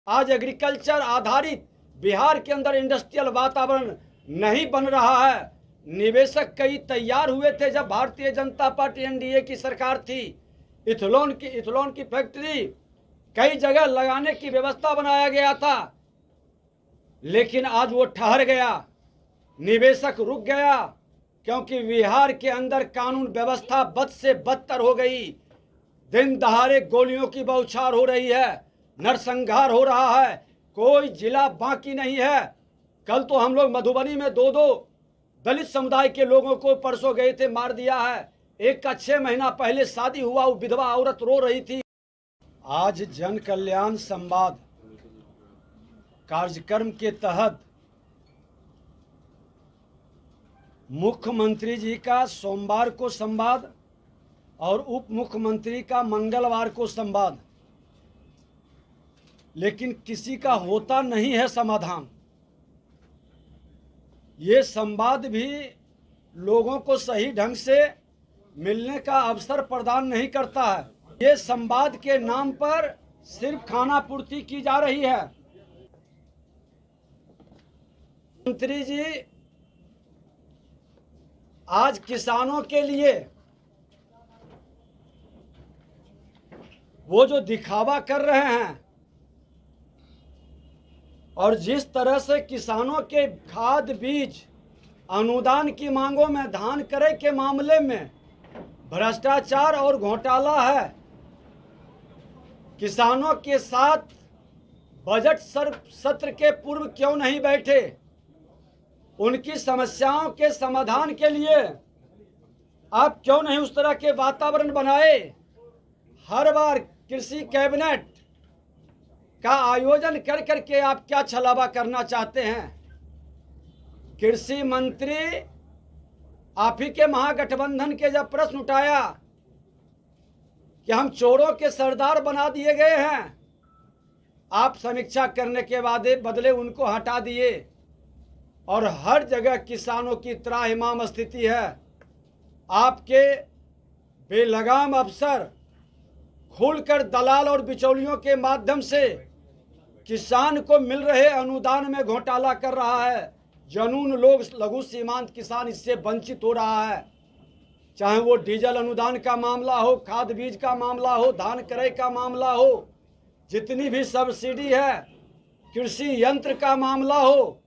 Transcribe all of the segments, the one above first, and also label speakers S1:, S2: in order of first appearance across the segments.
S1: आज एग्रीकल्चर आधारित बिहार के अंदर इंडस्ट्रियल वातावरण नहीं बन रहा है। निवेशक कई तैयार हुए थे जब भारतीय जनता पार्टी एनडीए की सरकार थी। इथेनॉल की फैक्ट्री कई जगह लगाने की व्यवस्था बनाया गया था, लेकिन आज वो ठहर गया, निवेशक रुक गया, क्योंकि बिहार के अंदर कानून व्यवस्था बद से बदतर हो गई। दिन दहाड़े गोलियों की बौछार हो रही है, नरसंहार हो रहा है, कोई जिला बाकी नहीं है। कल तो हम लोग मधुबनी में दो दलित समुदाय के लोगों को परसों गए थे, मार दिया है। एक का 6 महीना पहले शादी हुआ, वो विधवा औरत रो रही थी। आज जन कल्याण संवाद कार्यक्रम के तहत मुख्यमंत्री जी का सोमवार को संवाद और उप मुख्यमंत्री का मंगलवार को संवाद, लेकिन किसी का होता नहीं है समाधान। ये संवाद भी लोगों को सही ढंग से मिलने का अवसर प्रदान नहीं करता है। ये संवाद के नाम पर सिर्फ खाना पूर्ति की जा रही है। मंत्री जी आज किसानों के लिए वो जो दिखावा कर रहे हैं और जिस तरह से किसानों के खाद बीज अनुदान की मांगों में धान क्रय के मामले में भ्रष्टाचार और घोटाला है, किसानों के साथ बजट सत्र के पूर्व क्यों नहीं बैठे? उनकी समस्याओं के समाधान के लिए आप क्यों नहीं उस तरह के वातावरण बनाए? हर बार कृषि कैबिनेट का आयोजन कर करके आप क्या छलावा करना चाहते हैं? कृषि मंत्री आप ही के महागठबंधन के जब प्रश्न उठाया कि हम चोरों के सरदार बना दिए गए हैं, आप समीक्षा करने के बाद बदले उनको हटा दिए और हर जगह किसानों की त्राहिमाम स्थिति है। आपके बेलगाम अफसर खुलकर दलाल और बिचौलियों के माध्यम से किसान को मिल रहे अनुदान में घोटाला कर रहा है। जनून लोग, लघु सीमांत किसान इससे वंचित हो रहा है। चाहे वो डीजल अनुदान का मामला हो, खाद बीज का मामला हो, धान क्रय का मामला हो, जितनी भी सब्सिडी है, कृषि यंत्र का मामला हो,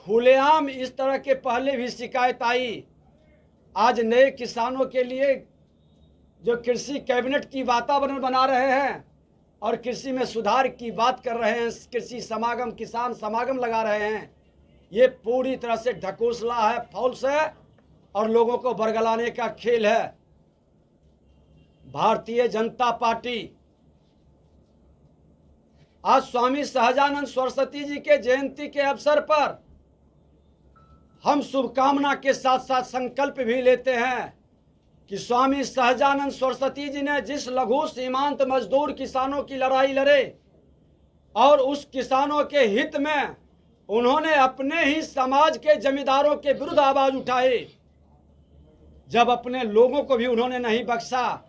S1: खुलेआम इस तरह के पहले भी शिकायत आई। आज नए किसानों के लिए जो कृषि कैबिनेट की वातावरण बना रहे हैं और कृषि में सुधार की बात कर रहे हैं, कृषि समागम, किसान समागम लगा रहे हैं, ये पूरी तरह से ढकोसला है, फॉल्स है और लोगों को बरगलाने का खेल है। भारतीय जनता पार्टी आज स्वामी सहजानंद सरस्वती जी के जयंती के अवसर पर हम शुभकामना के साथ साथ संकल्प भी लेते हैं कि स्वामी सहजानंद सरस्वती जी ने जिस लघु सीमांत मजदूर किसानों की लड़ाई लड़े और उस किसानों के हित में उन्होंने अपने ही समाज के जमींदारों के विरुद्ध आवाज उठाई, जब अपने लोगों को भी उन्होंने नहीं बख्शा,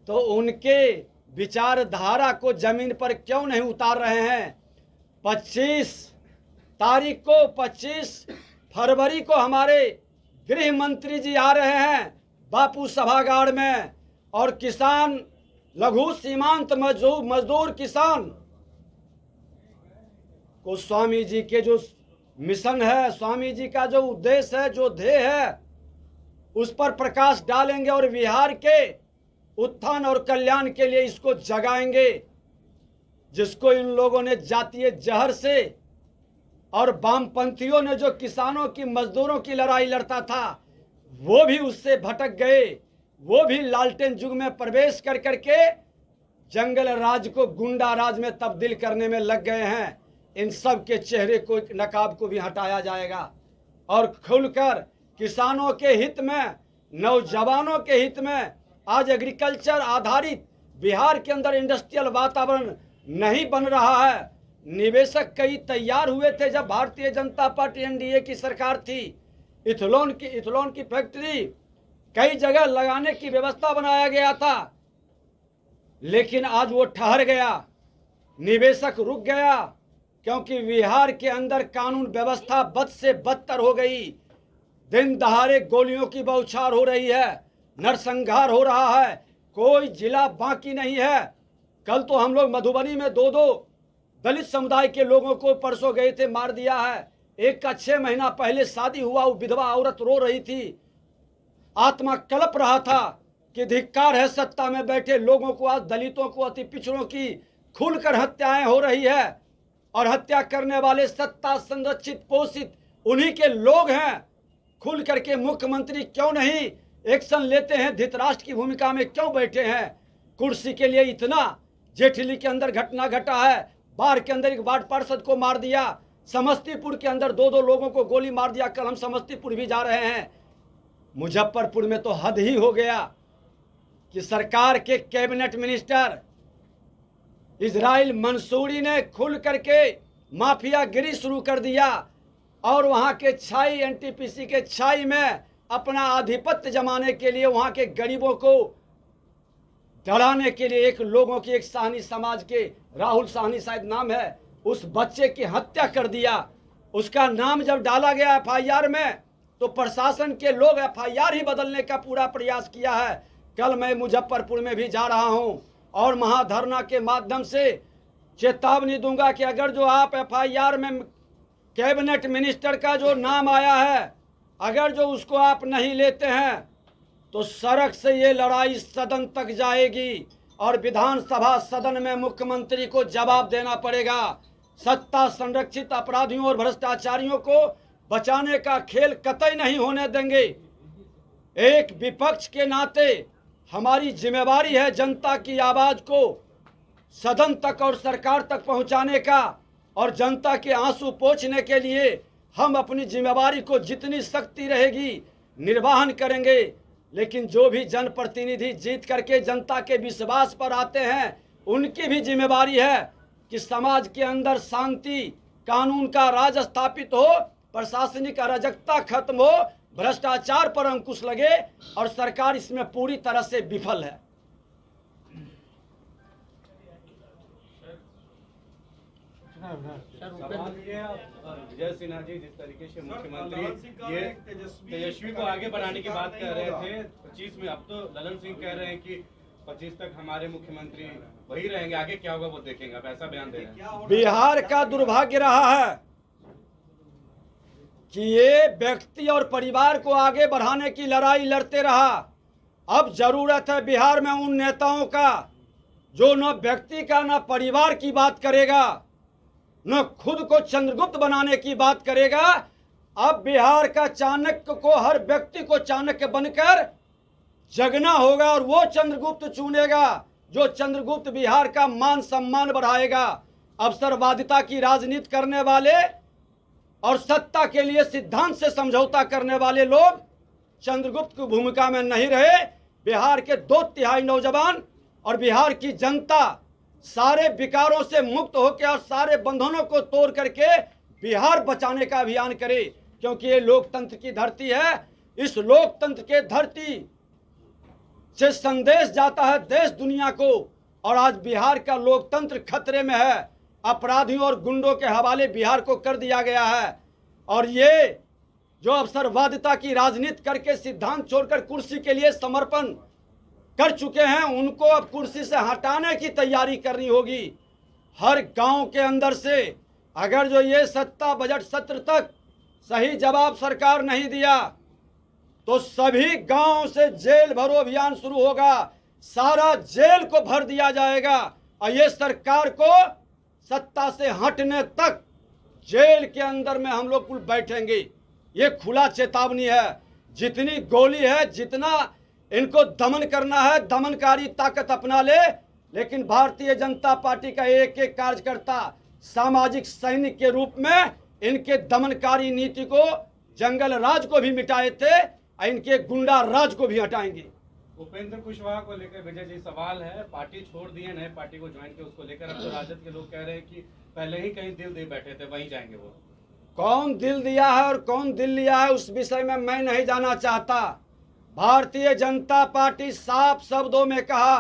S1: तो उनके विचारधारा को जमीन पर क्यों नहीं उतार रहे हैं? 25 फरवरी को हमारे गृह मंत्री जी आ रहे हैं बापू सभागार में, और किसान, लघु सीमांत मजदूर किसान को स्वामी जी के जो मिशन है, स्वामी जी का जो उद्देश्य है, जो ध्येय है, उस पर प्रकाश डालेंगे और बिहार के उत्थान और कल्याण के लिए इसको जगाएंगे, जिसको इन लोगों ने जातीय जहर से और वामपंथियों ने जो किसानों की, मजदूरों की लड़ाई लड़ता था, वो भी उससे भटक गए, वो भी लालटेन युग में प्रवेश कर करके जंगल राज को गुंडा राज में तब्दील करने में लग गए हैं। इन सब के चेहरे को, नकाब को भी हटाया जाएगा और खुलकर किसानों के हित में, नौजवानों के हित में आज एग्रीकल्चर आधारित बिहार के अंदर इंडस्ट्रियल वातावरण नहीं बन रहा है। निवेशक कई तैयार हुए थे जब भारतीय जनता पार्टी एनडीए की सरकार थी। इथेनॉल की फैक्ट्री कई जगह लगाने की व्यवस्था बनाया गया था, लेकिन आज वो ठहर गया, निवेशक रुक गया, क्योंकि बिहार के अंदर कानून व्यवस्था बद से बदतर हो गई। दिन दहाड़े गोलियों की बौछार हो रही है, नरसंहार हो रहा है, कोई जिला बाकी नहीं है। कल तो हम लोग मधुबनी में दो दलित समुदाय के लोगों को परसों गए थे, मार दिया है। एक का 6 महीना पहले शादी हुआ, वो विधवा औरत रो रही थी, आत्मा कलप रहा था कि धिक्कार है सत्ता में बैठे लोगों को। आज दलितों को, अति पिछड़ों की खुलकर हत्याएं हो रही है, और हत्या करने वाले सत्ता संरक्षित पोषित उन्हीं के लोग हैं। खुल करके मुख्यमंत्री क्यों नहीं एक्शन लेते हैं? धृतराष्ट्र की भूमिका में क्यों बैठे हैं? कुर्सी के लिए इतना जेठली के अंदर घटना घटा है, बाढ़ के अंदर एक वार्ड पार्षद को मार दिया, समस्तीपुर के अंदर 2 लोगों को गोली मार दिया। कल हम समस्तीपुर भी जा रहे हैं। मुजफ्फरपुर में तो हद ही हो गया कि सरकार के कैबिनेट मिनिस्टर इजराइल मंसूरी ने खुल करके माफियागिरी शुरू कर दिया, और वहां के छाई एनटीपीसी के छाई में अपना आधिपत्य जमाने के लिए, वहां के गरीबों को डराने के लिए एक लोगों की, एक साहनी समाज के, राहुल साहनी शायद नाम है, उस बच्चे की हत्या कर दिया। उसका नाम जब डाला गया एफआईआर में, तो प्रशासन के लोग एफआईआर ही बदलने का पूरा प्रयास किया है। कल मैं मुजफ्फरपुर में भी जा रहा हूं, और महाधरना के माध्यम से चेतावनी दूंगा कि अगर जो आप एफआईआर में कैबिनेट मिनिस्टर का जो नाम आया है, अगर जो उसको आप नहीं लेते हैं, तो सड़क से ये लड़ाई सदन तक जाएगी, और विधानसभा सदन में मुख्यमंत्री को जवाब देना पड़ेगा। सत्ता संरक्षित अपराधियों और भ्रष्टाचारियों को बचाने का खेल कतई नहीं होने देंगे। एक विपक्ष के नाते हमारी जिम्मेवारी है जनता की आवाज को सदन तक और सरकार तक पहुंचाने का, और जनता के आंसू पोंछने के लिए हम अपनी जिम्मेवारी को जितनी शक्ति रहेगी निर्वहन करेंगे। लेकिन जो भी जनप्रतिनिधि जीत करके जनता के विश्वास पर आते हैं, उनकी भी जिम्मेवारी है कि समाज के अंदर शांति, कानून का राज स्थापित हो, प्रशासनिक अराजकता खत्म हो, भ्रष्टाचार पर अंकुश लगे, और सरकार इसमें पूरी तरह से विफल है।
S2: सवाल ये विजय सिन्हा जी जिस तरीके से मुख्यमंत्री ये तेजस्वी को आगे बढ़ाने की बात कर रहे थे 25 में, अब तो ललन सिंह कह रहे हैं कि 25 तक हमारे मुख्यमंत्री वही रहेंगे, आगे क्या होगा वो देखेंगे, आप ऐसा बयान दे रहे हैं।
S1: बिहार का दुर्भाग्य रहा है कि ये व्यक्ति और परिवार को आगे बढ़ाने की लड़ाई लड़ते रहा। अब जरूरत है बिहार में उन नेताओं का जो न व्यक्ति का न परिवार की बात करेगा, न खुद को चंद्रगुप्त बनाने की बात करेगा। अब बिहार का चाणक्य को, हर व्यक्ति को चाणक्य बनकर जगना होगा, और वो चंद्रगुप्त चुनेगा जो चंद्रगुप्त बिहार का मान सम्मान बढ़ाएगा। अवसरवादिता की राजनीति करने वाले और सत्ता के लिए सिद्धांत से समझौता करने वाले लोग चंद्रगुप्त की भूमिका में नहीं रहे। बिहार के 2/3 नौजवान और बिहार की जनता सारे विकारों से मुक्त होकर और सारे बंधनों को तोड़ करके बिहार बचाने का अभियान करे, क्योंकि ये लोकतंत्र की धरती है। इस लोकतंत्र के धरती से संदेश जाता है देश दुनिया को, और आज बिहार का लोकतंत्र खतरे में है। अपराधियों और गुंडों के हवाले बिहार को कर दिया गया है, और ये जो अवसरवादिता की राजनीति करके सिद्धांत छोड़कर कुर्सी के लिए समर्पण कर चुके हैं, उनको अब कुर्सी से हटाने की तैयारी करनी होगी। हर गांव के अंदर से अगर जो ये सत्ता बजट सत्र तक सही जवाब सरकार नहीं दिया, तो सभी गांव से जेल भरो अभियान शुरू होगा। सारा जेल को भर दिया जाएगा, और ये सरकार को सत्ता से हटने तक जेल के अंदर में हम लोग कुल बैठेंगे। ये खुला चेतावनी है। जितनी गोली है, जितना इनको दमन करना है, दमनकारी ताकत अपना ले, लेकिन भारतीय जनता पार्टी का एक एक कार्यकर्ता सामाजिक सैनिक के रूप में इनके दमनकारी नीति को, जंगल राज को भी मिटाए थे, और इनके गुंडा राज को भी हटाएंगे।
S2: उपेंद्र कुशवाहा को लेकर विजय जी सवाल है, पार्टी छोड़ दिए, नए पार्टी को ज्वाइन किया, उसको लेकर अब तो राजद के लोग कह रहे हैं कि पहले ही कहीं दिल दे बैठे थे, वहीं जाएंगे वो।
S1: कौन दिल दिया है और कौन दिल लिया है उस विषय में मैं नहीं जाना चाहता। भारतीय जनता पार्टी साफ शब्दों में कहा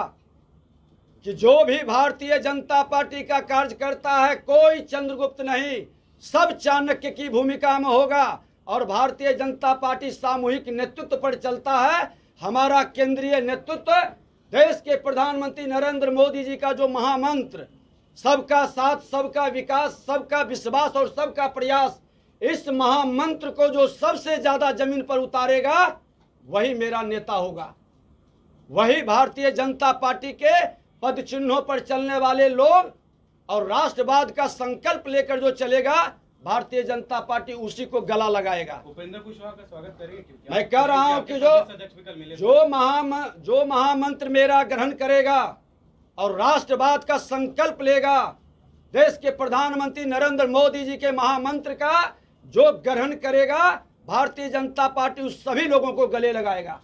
S1: कि जो भी भारतीय जनता पार्टी का कार्यकर्ता है, कोई चंद्रगुप्त नहीं, सब चाणक्य की भूमिका में होगा। और भारतीय जनता पार्टी सामूहिक नेतृत्व पर चलता है। हमारा केंद्रीय नेतृत्व, देश के प्रधानमंत्री नरेंद्र मोदी जी का जो महामंत्र, सबका साथ, सबका विकास, सबका विश्वास और सबका प्रयास, इस महामंत्र को जो सबसे ज्यादा जमीन पर उतारेगा वही मेरा नेता होगा। वही भारतीय जनता पार्टी के पद चिन्हों पर चलने वाले लोग और राष्ट्रवाद का संकल्प लेकर जो चलेगा, भारतीय जनता पार्टी उसी को गला लगाएगा।
S2: उपेंद्र कुशवाहा का स्वागत करेंगे।
S1: मैं कह रहा हूं कि जो महामंत्र मेरा ग्रहण करेगा और राष्ट्रवाद का संकल्प लेगा, देश के प्रधानमंत्री नरेंद्र मोदी जी के महामंत्र का जो ग्रहण करेगा, भारतीय जनता पार्टी उस सभी लोगों को गले लगाएगा।